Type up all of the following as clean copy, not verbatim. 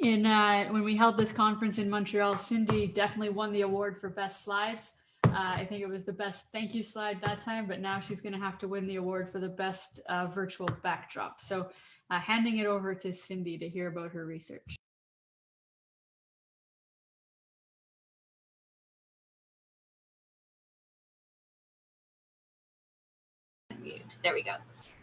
When we held this conference in Montreal, Cindy definitely won the award for best slides. I think it was the best thank you slide that time, but now she's going to have to win the award for the best virtual backdrop. So handing it over to Cindy to hear about her research. There we go.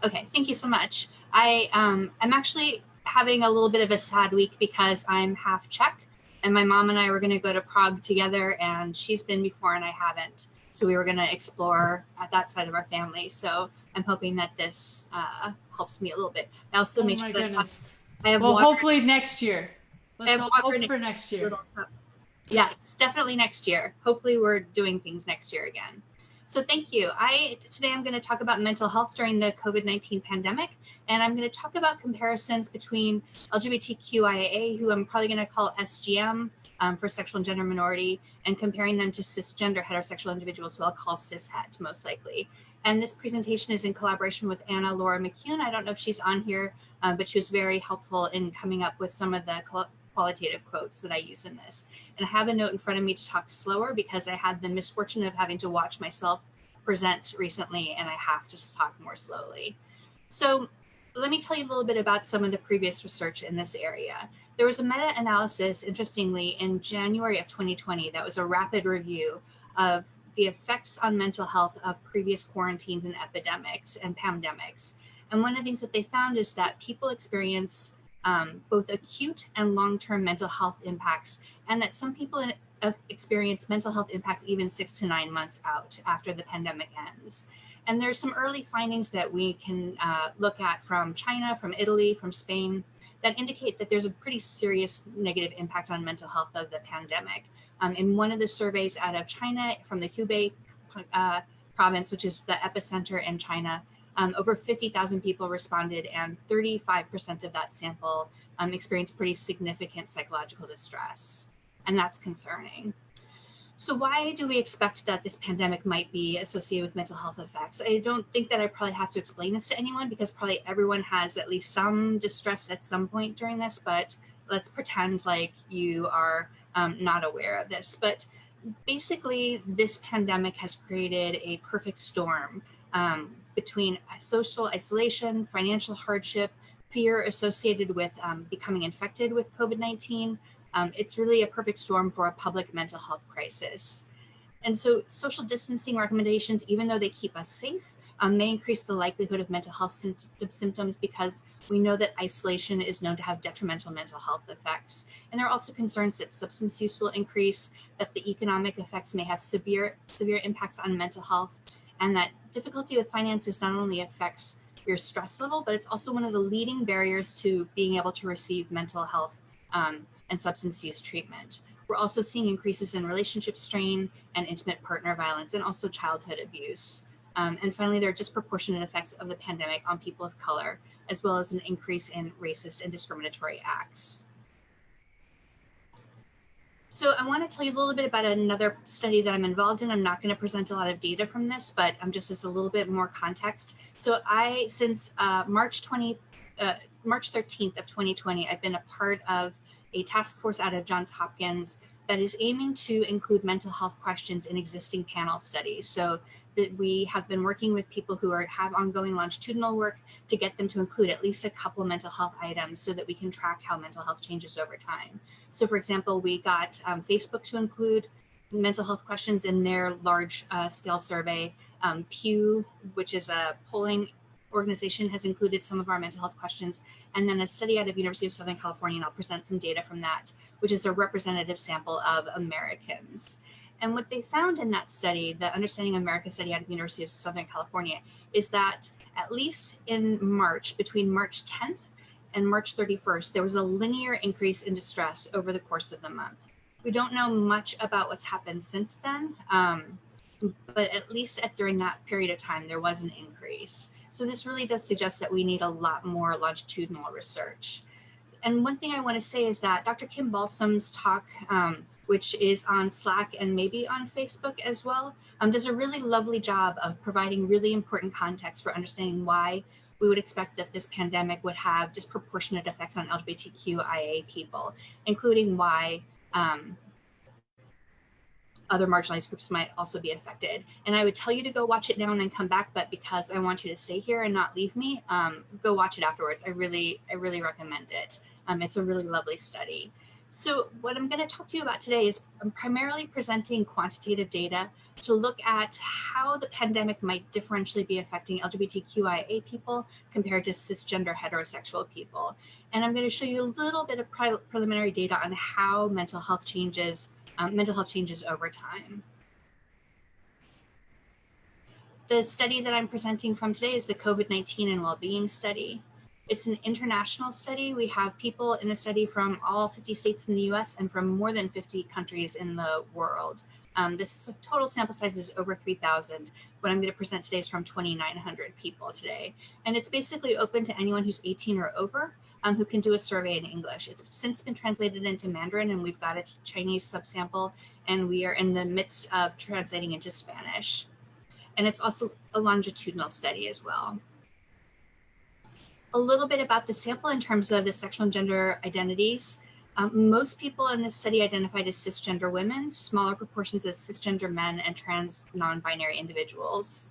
Okay, thank you so much. I'm actually having a little bit of a sad week because I'm half Czech, and my mom and I were going to go to Prague together, and she's been before and I haven't. So we were going to explore at that side of our family. So I'm hoping that this helps me a little bit. I also made sure goodness. I have well, hopefully next year. Let's hope for next year. Yes, definitely next year. Hopefully we're doing things next year again. So thank you. Today I'm going to talk about mental health during the COVID-19 pandemic, and I'm going to talk about comparisons between LGBTQIA, who I'm probably going to call SGM for sexual and gender minority, and comparing them to cisgender heterosexual individuals who I'll call cishet most likely. And this presentation is in collaboration with Anna Laura McCune. I don't know if she's on here, but she was very helpful in coming up with some of the qualitative quotes that I use in this. And I have a note in front of me to talk slower because I had the misfortune of having to watch myself present recently, and I have to talk more slowly. So let me tell you a little bit about some of the previous research in this area. There was a meta-analysis, interestingly, in January of 2020 that was a rapid review of the effects on mental health of previous quarantines and epidemics and pandemics. And one of the things that they found is that people experience both acute and long-term mental health impacts, and that some people experience mental health impacts even 6 to 9 months out after the pandemic ends. And there's some early findings that we can look at from China, from Italy, from Spain, that indicate that there's a pretty serious negative impact on mental health of the pandemic. In one of the surveys out of China from the Hubei province, which is the epicenter in China, over 50,000 people responded, and 35% of that sample experienced pretty significant psychological distress. And that's concerning. So why do we expect that this pandemic might be associated with mental health effects? I don't think that I probably have to explain this to anyone because probably everyone has at least some distress at some point during this, but let's pretend like you are not aware of this. But basically, this pandemic has created a perfect storm between social isolation, financial hardship, fear associated with becoming infected with COVID-19. It's really a perfect storm for a public mental health crisis. And so social distancing recommendations, even though they keep us safe, may increase the likelihood of mental health symptoms because we know that isolation is known to have detrimental mental health effects. And there are also concerns that substance use will increase, that the economic effects may have severe impacts on mental health, and that difficulty with finances not only affects your stress level, but it's also one of the leading barriers to being able to receive mental health and substance use treatment. We're also seeing increases in relationship strain and intimate partner violence, and also childhood abuse. And finally, there are disproportionate effects of the pandemic on people of color, as well as an increase in racist and discriminatory acts. So I want to tell you a little bit about another study that I'm involved in. I'm not going to present a lot of data from this, but just as a little bit more context. So since March 13th of 2020, I've been a part of a task force out of Johns Hopkins that is aiming to include mental health questions in existing panel studies. So that we have been working with people who have ongoing longitudinal work to get them to include at least a couple of mental health items so that we can track how mental health changes over time. So for example, we got Facebook to include mental health questions in their large scale survey. Pew, which is a polling organization, has included some of our mental health questions. And then a study out of University of Southern California, and I'll present some data from that, which is a representative sample of Americans. And what they found in that study, the Understanding America study out of the University of Southern California, is that at least in March, between March 10th and March 31st, there was a linear increase in distress over the course of the month. We don't know much about what's happened since then, but at least during that period of time, there was an increase. So this really does suggest that we need a lot more longitudinal research. And one thing I want to say is that Dr. Kim Balsam's talk, which is on Slack and maybe on Facebook as well, does a really lovely job of providing really important context for understanding why we would expect that this pandemic would have disproportionate effects on LGBTQIA people, including why other marginalized groups might also be affected. And I would tell you to go watch it now and then come back, but because I want you to stay here and not leave me, go watch it afterwards. I really recommend it. It's a really lovely study. So what I'm going to talk to you about today is I'm primarily presenting quantitative data to look at how the pandemic might differentially be affecting LGBTQIA people compared to cisgender heterosexual people. And I'm going to show you a little bit of preliminary data on how mental health changes over time. The study that I'm presenting from today is the COVID-19 and well-being study. It's an international study. We have people in the study from all 50 states in the US and from more than 50 countries in the world. This total sample size is over 3,000. What I'm going to present today is from 2,900 people today. And it's basically open to anyone who's 18 or over who can do a survey in English. It's since been translated into Mandarin, and we've got a Chinese subsample, and we are in the midst of translating into Spanish. And it's also a longitudinal study as well. A little bit about the sample in terms of the sexual and gender identities. Most people in this study identified as cisgender women, smaller proportions as cisgender men, and trans non-binary individuals.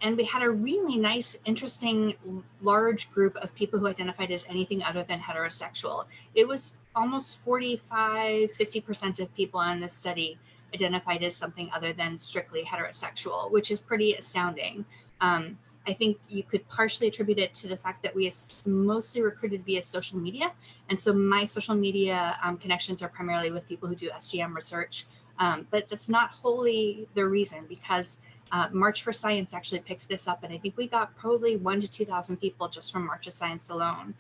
And we had a really nice, interesting, large group of people who identified as anything other than heterosexual. It was almost 45–50% of people in this study identified as something other than strictly heterosexual, which is pretty astounding. I think you could partially attribute it to the fact that we mostly recruited via social media. And so my social media connections are primarily with people who do SGM research, but that's not wholly the reason, because March for Science actually picked this up, and I think we got probably 1,000 to 2,000 people just from March of Science alone.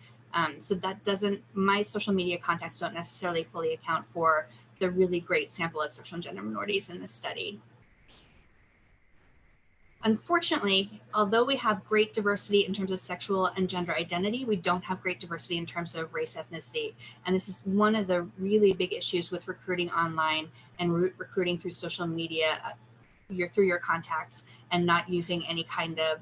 So that doesn't, my social media contacts don't necessarily fully account for the really great sample of sexual and gender minorities in this study. Unfortunately, although we have great diversity in terms of sexual and gender identity, we don't have great diversity in terms of race, ethnicity. And this is one of the really big issues with recruiting online and recruiting through social media, through your contacts, and not using any kind of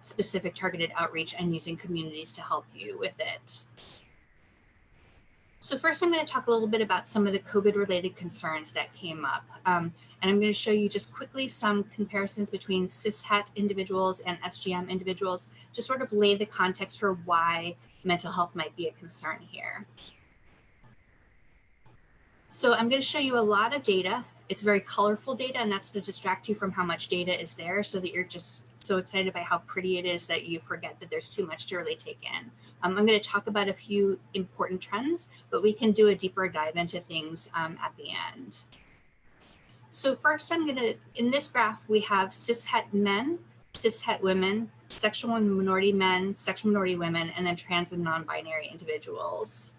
specific targeted outreach and using communities to help you with it. So first, I'm going to talk a little bit about some of the COVID-related concerns that came up. And I'm going to show you just quickly some comparisons between cishet individuals and SGM individuals to sort of lay the context for why mental health might be a concern here. So I'm going to show you a lot of data. It's very colorful data, and that's to distract you from how much data is there, so that you're just so excited by how pretty it is that you forget that there's too much to really take in. I'm going to talk about a few important trends, but we can do a deeper dive into things at the end. So first, in this graph, we have cishet men, cishet women, sexual minority men, sexual minority women, and then trans and non-binary individuals.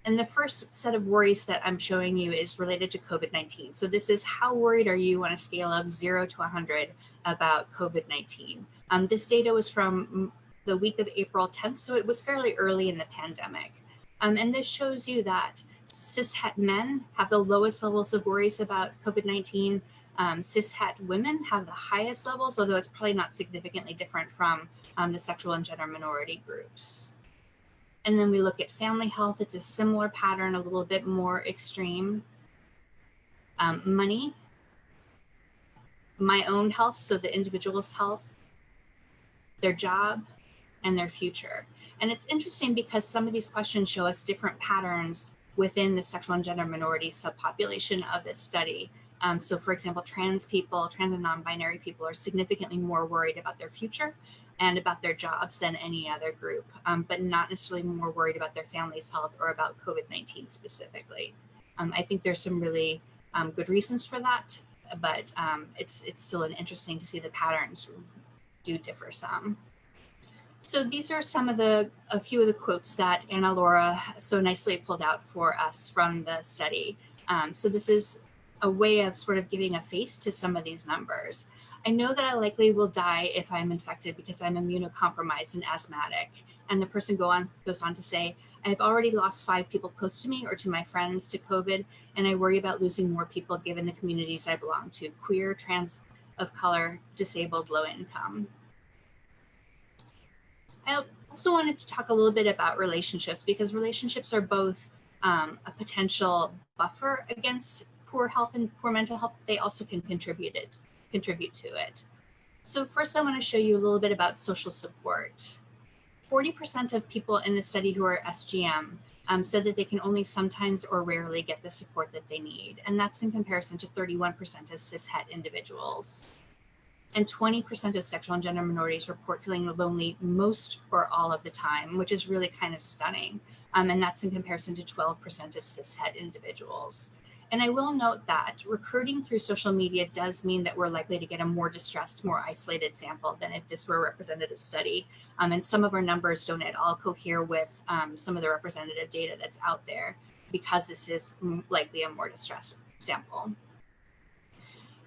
And the first set of worries that I'm showing you is related to COVID-19. So this is how worried are you on a scale of 0 to 100 about COVID-19. This data was from the week of April 10th, so it was fairly early in the pandemic. And this shows you that cishet men have the lowest levels of worries about COVID-19. Cishet women have the highest levels, although it's probably not significantly different from the sexual and gender minority groups. And then we look at family health. It's a similar pattern, a little bit more extreme. Money, my own health, so the individual's health, their job, and their future. And it's interesting because some of these questions show us different patterns within the sexual and gender minority subpopulation of this study. So for example, trans people, trans and non-binary people are significantly more worried about their future and about their jobs than any other group, but not necessarily more worried about their family's health or about COVID-19 specifically. I think there's some really good reasons for that, but it's still interesting to see the patterns do differ some. So these are a few of the quotes that Anna Laura so nicely pulled out for us from the study. So this is a way of sort of giving a face to some of these numbers. I know that I likely will die if I'm infected because I'm immunocompromised and asthmatic. And the person goes on to say, I've already lost 5 people close to me or to my friends to COVID, and I worry about losing more people given the communities I belong to: queer, trans, of color, disabled, low income. I also wanted to talk a little bit about relationships, because relationships are both a potential buffer against poor health and poor mental health. They also can contribute to it. So first I want to show you a little bit about social support. 40% of people in the study who are SGM said that they can only sometimes or rarely get the support that they need. And that's in comparison to 31% of cishet individuals. And 20% of sexual and gender minorities report feeling lonely most or all of the time, which is really kind of stunning. And that's in comparison to 12% of cishet individuals. And I will note that recruiting through social media does mean that we're likely to get a more distressed, more isolated sample than if this were a representative study. And some of our numbers don't at all cohere with some of the representative data that's out there, because this is likely a more distressed sample.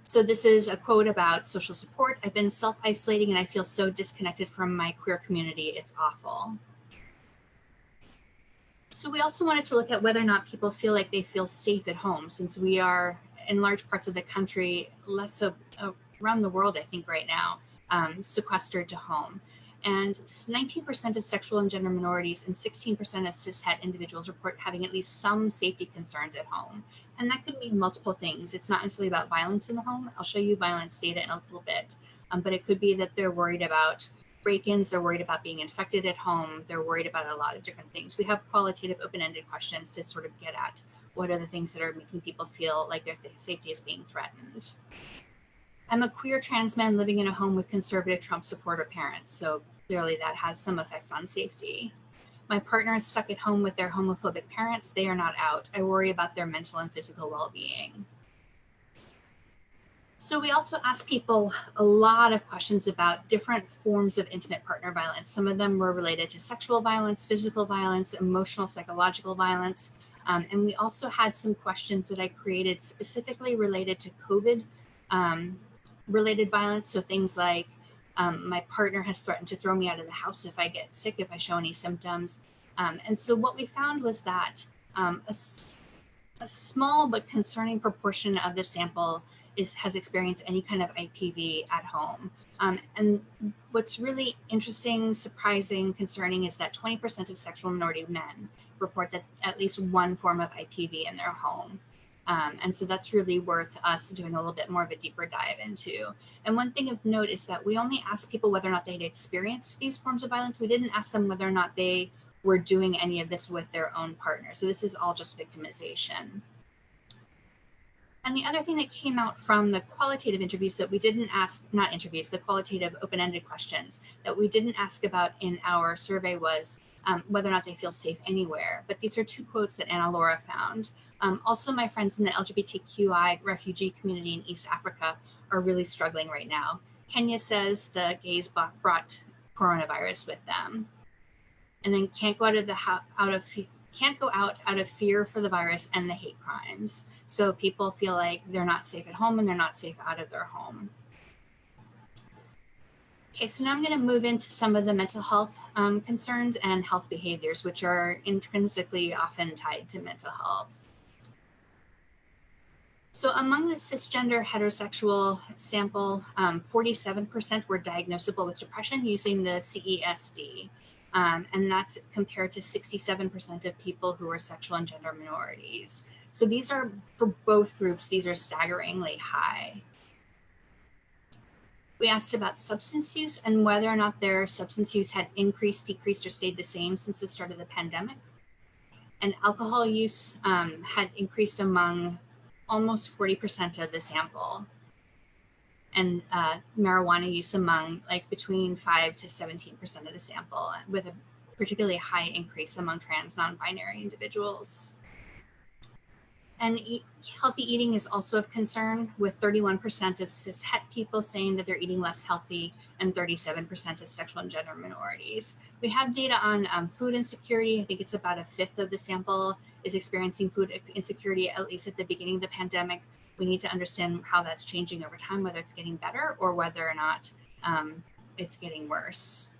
So this is a quote about social support. I've been self-isolating and I feel so disconnected from my queer community. It's awful. So we also wanted to look at whether or not people feel like they feel safe at home, since we are in large parts of the country, less so around the world, I think right now, sequestered to home. And 19% of sexual and gender minorities and 16% of cishet individuals report having at least some safety concerns at home. And that could mean multiple things. It's not necessarily about violence in the home. I'll show you violence data in a little bit, but it could be that they're worried about break-ins, they're worried about being infected at home, they're worried about a lot of different things. We have qualitative open-ended questions to sort of get at what are the things that are making people feel like their safety is being threatened. I'm a queer trans man living in a home with conservative Trump supporter parents, so clearly that has some effects on safety. My partner is stuck at home with their homophobic parents. They are not out. I worry about their mental and physical well-being. So we also asked people a lot of questions about different forms of intimate partner violence. Some of them were related to sexual violence, physical violence, emotional, psychological violence. And we also had some questions that I created specifically related to COVID related violence. So things like, my partner has threatened to throw me out of the house if I get sick, if I show any symptoms. And so what we found was that a small but concerning proportion of the sample has experienced any kind of IPV at home. And what's really interesting, surprising, concerning is that 20% of sexual minority men report that at least one form of IPV in their home. And so that's really worth us doing a little bit more of a deeper dive into. And one thing of note is that we only asked people whether or not they'd experienced these forms of violence. We didn't ask them whether or not they were doing any of this with their own partner. So this is all just victimization. And the other thing that came out from the qualitative interviews that we didn't ask, not interviews, the qualitative open-ended questions that we didn't ask about in our survey was whether or not they feel safe anywhere. But these are two quotes that Anna Laura found. Also, my friends in the LGBTQI refugee community in East Africa are really struggling right now. Kenya says the gays brought coronavirus with them, and then can't go out of fear for the virus and the hate crimes. So people feel like they're not safe at home and they're not safe out of their home. Okay, so now I'm going to move into some of the mental health concerns and health behaviors, which are intrinsically often tied to mental health. So among the cisgender heterosexual sample, 47% were diagnosable with depression using the CESD. And that's compared to 67% of people who are sexual and gender minorities. So these are, for both groups, these are staggeringly high. We asked about substance use and whether or not their substance use had increased, decreased, or stayed the same since the start of the pandemic. And alcohol use had increased among almost 40% of the sample. And marijuana use among between 5 to 17% of the sample, with a particularly high increase among trans non-binary individuals. And healthy eating is also of concern, with 31% of cishet people saying that they're eating less healthy and 37% of sexual and gender minorities. We have data on food insecurity. I think it's about a fifth of the sample is experiencing food insecurity, at least at the beginning of the pandemic. We need to understand how that's changing over time, whether it's getting better or whether or not it's getting worse.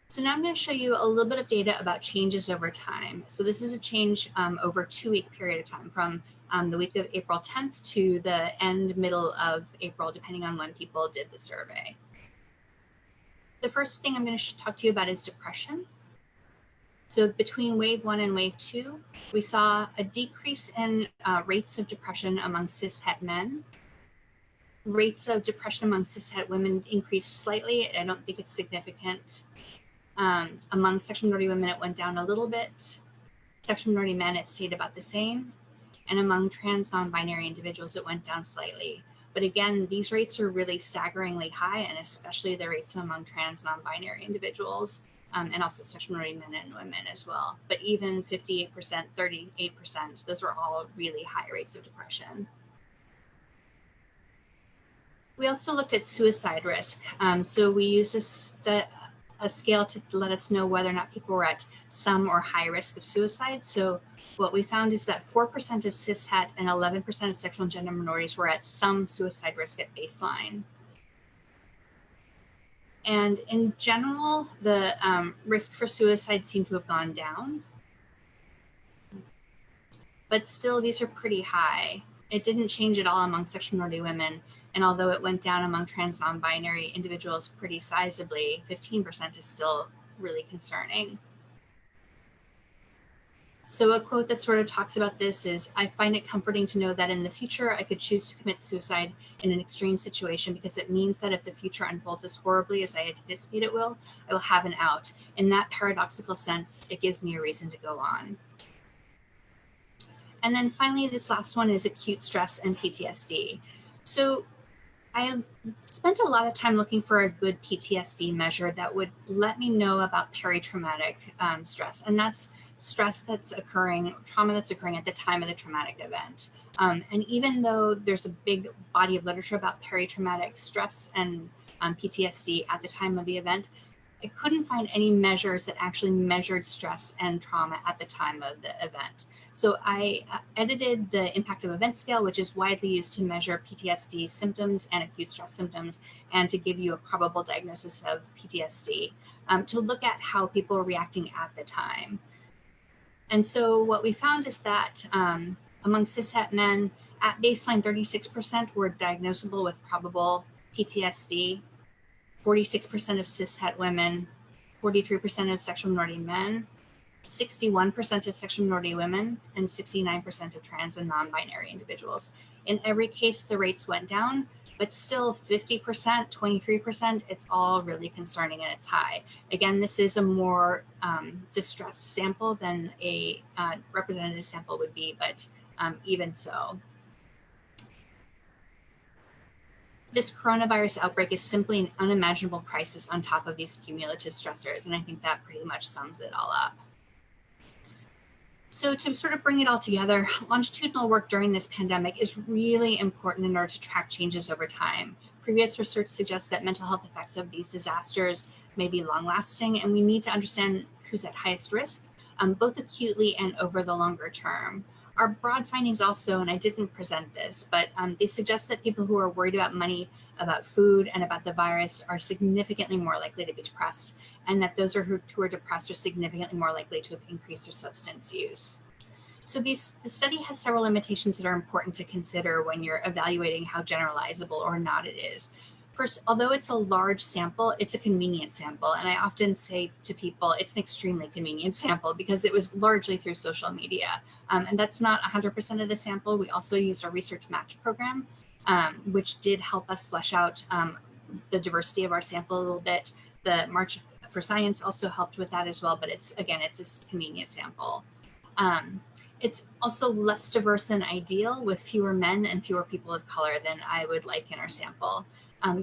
So now I'm going to show you a little bit of data about changes over time. So this is a change over a 2-week period of time, from the week of April 10th to the middle of April, depending on when people did the survey. The first thing I'm going to talk to you about is depression. So between wave 1 and wave 2, we saw a decrease in rates of depression among cis-het men. Rates of depression among cis-het women increased slightly. I don't think it's significant. Among sexual minority women, it went down a little bit. Sexual minority men, it stayed about the same. And among trans non-binary individuals, it went down slightly. But again, these rates are really staggeringly high, and especially the rates among trans non-binary individuals, and also sexual minority men and women as well. But even 58%, 38%, those are all really high rates of depression. We also looked at suicide risk. So we used a scale to let us know whether or not people were at some or high risk of suicide. So what we found is that 4% of cis-het and 11% of sexual and gender minorities were at some suicide risk at baseline. And in general, the risk for suicide seemed to have gone down. But still, these are pretty high. It didn't change at all among sexual minority women. And although it went down among trans non-binary individuals pretty sizably, 15% is still really concerning. So a quote that sort of talks about this is, "I find it comforting to know that in the future I could choose to commit suicide in an extreme situation because it means that if the future unfolds as horribly as I anticipate it will, I will have an out. In that paradoxical sense, it gives me a reason to go on." And then finally, this last one is acute stress and PTSD. So I spent a lot of time looking for a good PTSD measure that would let me know about peritraumatic stress. And that's stress that's occurring, trauma that's occurring at the time of the traumatic event. And even though there's a big body of literature about peritraumatic stress and PTSD at the time of the event, I couldn't find any measures that actually measured stress and trauma at the time of the event. So I edited the impact of event scale, which is widely used to measure PTSD symptoms and acute stress symptoms, and to give you a probable diagnosis of PTSD, to look at how people are reacting at the time. And so what we found is that among cis-het men, at baseline, 36% were diagnosable with probable PTSD, 46% of cis-het women, 43% of sexual minority men, 61% of sexual minority women, and 69% of trans and non-binary individuals. In every case, the rates went down, but still 50%, 23%, it's all really concerning and it's high. Again, this is a more distressed sample than a representative sample would be, but even so. This coronavirus outbreak is simply an unimaginable crisis on top of these cumulative stressors, and I think that pretty much sums it all up. So to sort of bring it all together, longitudinal work during this pandemic is really important in order to track changes over time. Previous research suggests that mental health effects of these disasters may be long-lasting, and we need to understand who's at highest risk, both acutely and over the longer term. Our broad findings also, and I didn't present this, but they suggest that people who are worried about money, about food, and about the virus are significantly more likely to be depressed, and that those who are depressed are significantly more likely to have increased their substance use. So the study has several limitations that are important to consider when you're evaluating how generalizable or not it is. First, although it's a large sample, it's a convenient sample. And I often say to people, it's an extremely convenient sample because it was largely through social media. And that's not 100% of the sample. We also used a research match program, which did help us flesh out the diversity of our sample a little bit. The March for Science also helped with that as well, but it's a convenient sample. It's also less diverse than ideal, with fewer men and fewer people of color than I would like in our sample.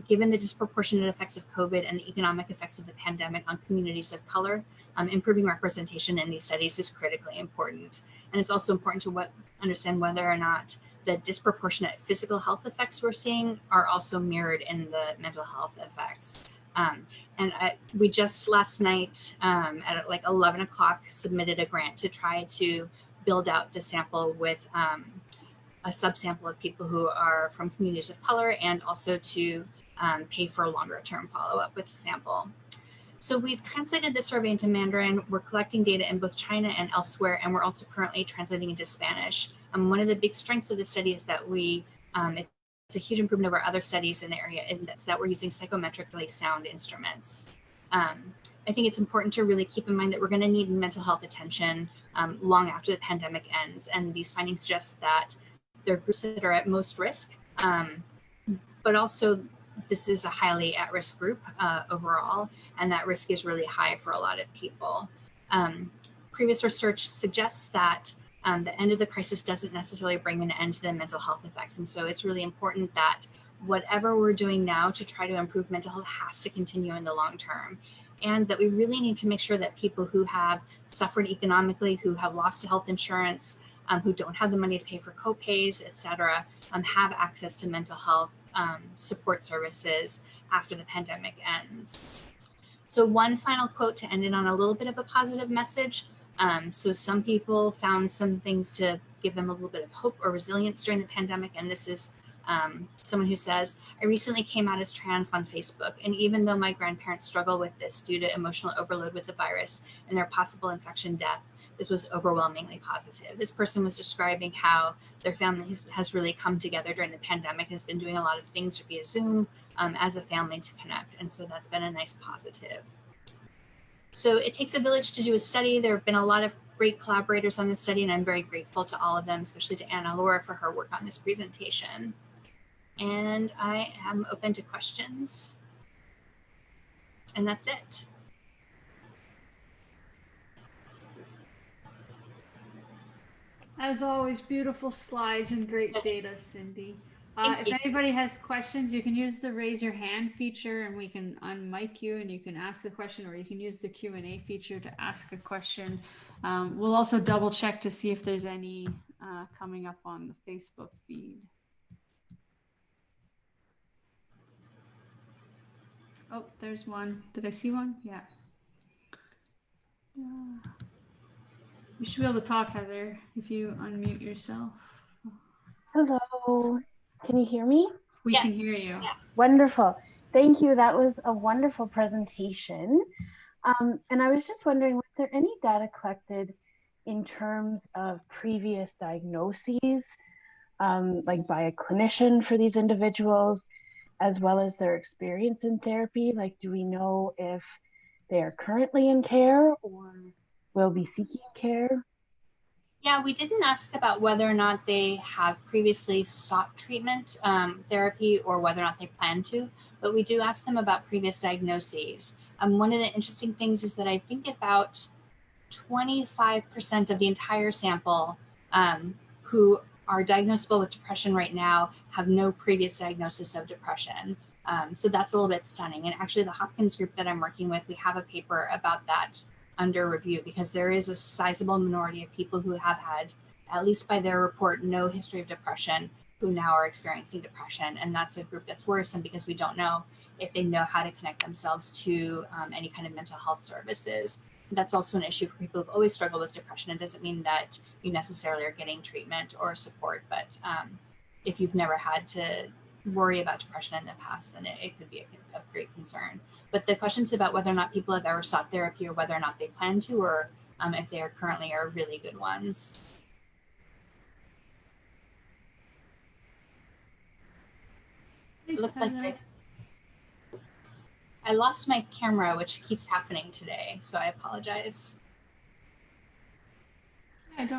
Given the disproportionate effects of COVID and the economic effects of the pandemic on communities of color, improving representation in these studies is critically important. And it's also important to understand whether or not the disproportionate physical health effects we're seeing are also mirrored in the mental health effects. We just last night at like 11 o'clock submitted a grant to try to build out the sample with a subsample of people who are from communities of color, and also to pay for a longer term follow-up with the sample. So we've translated the survey into Mandarin. We're collecting data in both China and elsewhere, and we're also currently translating into Spanish. One of the big strengths of the study is that it's a huge improvement over other studies in the area, and that's that we're using psychometrically sound instruments. I think it's important to really keep in mind that we're going to need mental health attention long after the pandemic ends. And these findings suggest that there are groups that are at most risk, but also this is a highly at-risk group overall, and that risk is really high for a lot of people. Previous research suggests that the end of the crisis doesn't necessarily bring an end to the mental health effects. And so it's really important that whatever we're doing now to try to improve mental health has to continue in the long term. And that we really need to make sure that people who have suffered economically, who have lost health insurance, who don't have the money to pay for co-pays, et cetera, have access to mental health support services after the pandemic ends. So one final quote to end it on a little bit of a positive message. So some people found some things to give them a little bit of hope or resilience during the pandemic. And this is someone who says, I recently came out as trans on Facebook. And even though my grandparents struggle with this due to emotional overload with the virus and their possible infection death, this was overwhelmingly positive. This person was describing how their family has really come together during the pandemic, has been doing a lot of things via Zoom as a family to connect. And so that's been a nice positive. So it takes a village to do a study. There have been a lot of great collaborators on this study, and I'm very grateful to all of them, especially to Anna Laura for her work on this presentation. And I am open to questions. And that's it. As always, beautiful slides and great data, Cindy. If you. anybody has questions, you can use the raise your hand feature and we can unmic you and you can ask a question, or you can use the Q&A feature to ask a question. We'll also double check to see if there's any coming up on the Facebook feed. Oh, there's one. Did I see one? Yeah. You should be able to talk, Heather, if you unmute yourself. Hello, can you hear me? We can hear you. Yeah. Wonderful. Thank you. That was a wonderful presentation. And I was just wondering, was there any data collected in terms of previous diagnoses, like by a clinician for these individuals, as well as their experience in therapy? Like, do we know if they are currently in care or will be seeking care? Yeah, we didn't ask about whether or not they have previously sought treatment, therapy, or whether or not they plan to, but we do ask them about previous diagnoses. One of the interesting things is that I think about 25% of the entire sample who are diagnosable with depression right now have no previous diagnosis of depression. So that's a little bit stunning. And actually the Hopkins group that I'm working with, we have a paper about that under review, because there is a sizable minority of people who have had, at least by their report, no history of depression, who now are experiencing depression. And that's a group that's worrisome because we don't know if they know how to connect themselves to any kind of mental health services. That's also an issue for people who've always struggled with depression. It doesn't mean that you necessarily are getting treatment or support, but if you've never had to worry about depression in the past, then it could be of great concern. But the questions about whether or not people have ever sought therapy or whether or not they plan to, or if they are currently, are really good ones. It looks like I lost my camera, which keeps happening today, so I apologize.